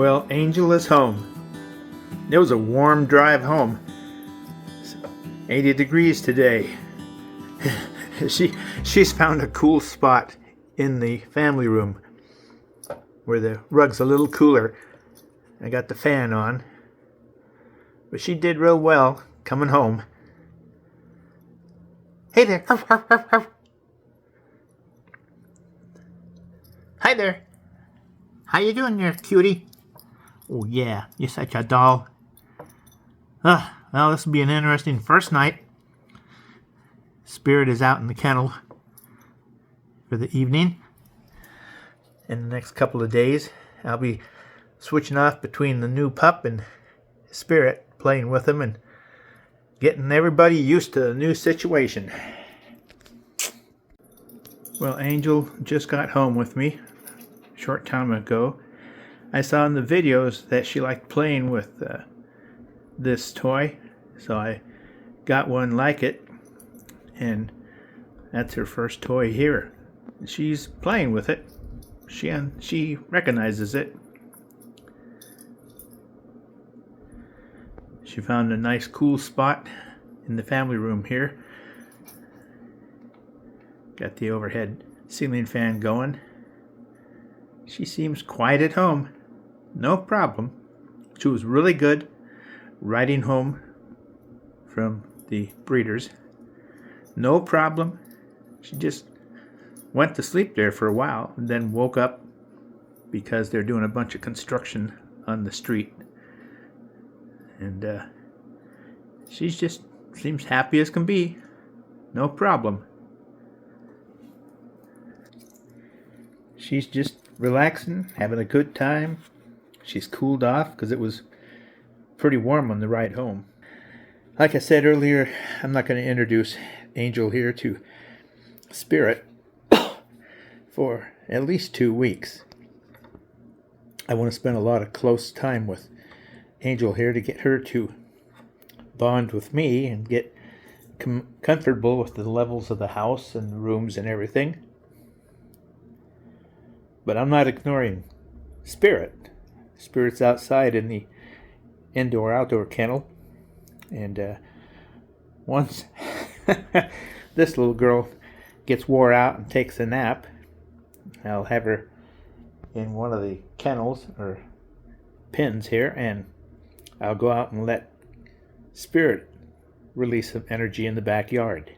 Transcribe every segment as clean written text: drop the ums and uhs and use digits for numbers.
Well, Angel is home. It was a warm drive home. 80 degrees today. She's found a cool spot in the family room where the rug's a little cooler. I got the fan on. But she did real well coming home. Hey there. Hi there. How you doing there, cutie? Oh yeah, you're such a doll. Well, this will be an interesting first night. Spirit is out in the kennel for the evening. In the next couple of days, I'll be switching off between the new pup and Spirit, playing with him and getting everybody used to the new situation. Well, Angel just got home with me a short time ago. I saw in the videos that she liked playing with this toy, so I got one like it, and that's her first toy here. She's playing with it. She recognizes it. She found a nice cool spot in the family room here. Got the overhead ceiling fan going. She seems quite at home. No problem. She was really good riding home from the breeders. No problem. She just went to sleep there for a while and then woke up because they're doing a bunch of construction on the street. And she's just seems happy as can be. No problem. She's just relaxing, having a good time. She's cooled off because it was pretty warm on the ride home. Like I said earlier, I'm not going to introduce Angel here to Spirit for at least 2 weeks. I want to spend a lot of close time with Angel here to get her to bond with me and get comfortable with the levels of the house and the rooms and everything. But I'm not ignoring Spirit. Spirit's outside in the indoor-outdoor kennel. And once this little girl gets wore out and takes a nap, I'll have her in one of the kennels or pens here, and I'll go out and let Spirit release some energy in the backyard.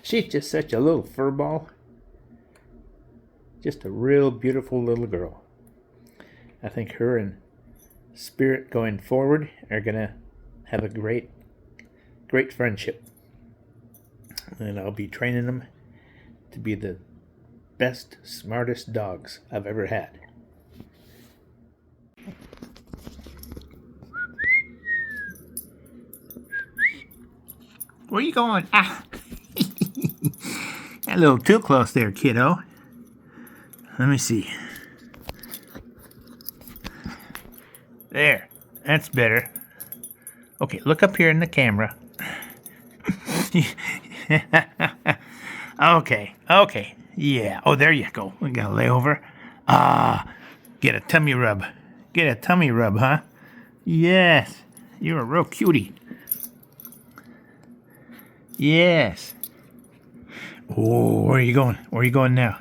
She's just such a little fur ball. Just a real beautiful little girl. I think her and Spirit going forward are going to have a great friendship. And I'll be training them to be the best, smartest dogs I've ever had. Where you going? Ah. A little too close there, kiddo. Let me see. There. That's better. Okay, look up here in the camera. Okay. Yeah. Oh, there you go. We got to lay over. Get a tummy rub. Get a tummy rub, huh? Yes. You're a real cutie. Yes. Oh, where are you going? Where are you going now?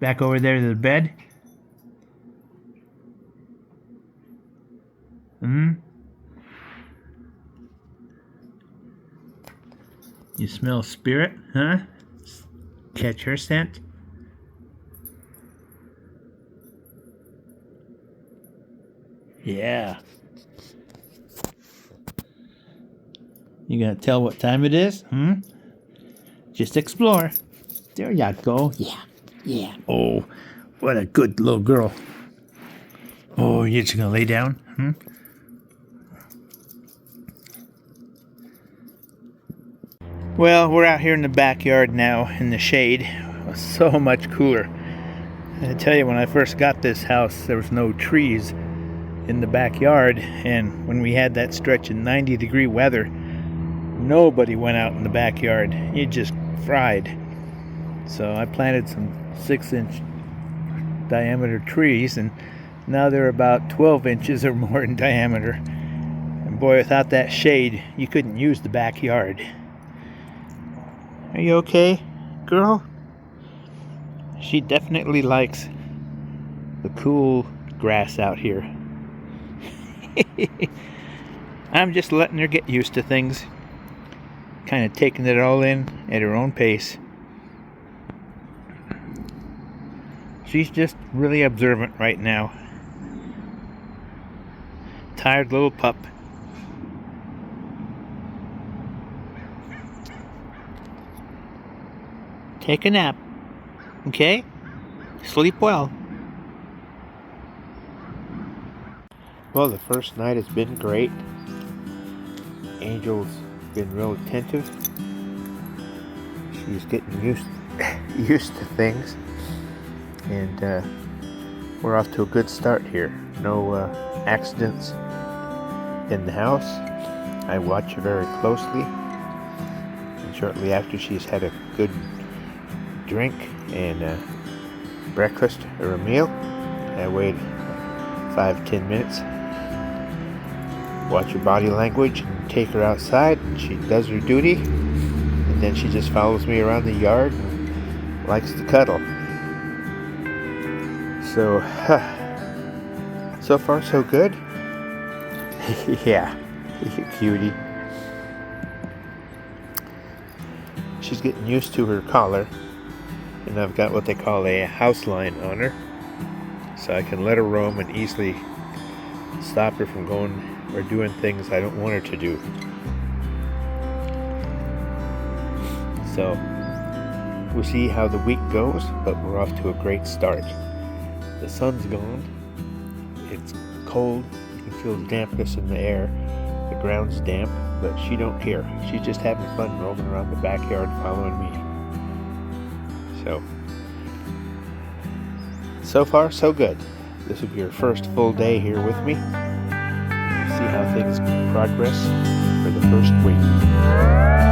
Back over there to the bed? You smell Spirit, huh? Catch her scent? Yeah. You gonna tell what time it is? Just explore. There you go. Yeah. Oh, what a good little girl. Oh, you're just gonna lay down? Well, we're out here in the backyard now in the shade. It's so much cooler. I tell you, when I first got this house, there was no trees in the backyard, and when we had that stretch of 90-degree weather, nobody went out in the backyard. You just fried. So I planted some 6-inch diameter trees, and now they're about 12 inches or more in diameter. And boy, without that shade, you couldn't use the backyard. Are you okay, girl? She definitely likes the cool grass out here. I'm just letting her get used to things, kind of taking it all in at her own pace. She's just really observant right now. Tired little pup. Take a nap, okay? Sleep well. Well, the first night has been great. Angel's been real attentive. She's getting used to things, and we're off to a good start here. No accidents in the house. I watch her very closely, and shortly after she's had a good drink and breakfast or a meal, I wait 5-10 minutes, watch her body language, and take her outside, and she does her duty, and then she just follows me around the yard and likes to cuddle. So so far so good. Yeah, cutie. She's getting used to her collar, and I've got what they call a house line on her, so I can let her roam and easily stop her from going or doing things I don't want her to do. So we'll see how the week goes, but we're off to a great start. The sun's gone. It's cold. You can feel the dampness in the air. The ground's damp, but she don't care. She's just having fun roaming around the backyard following me. So far so good. This will be her first full day here with me. We'll see how things progress for the first week.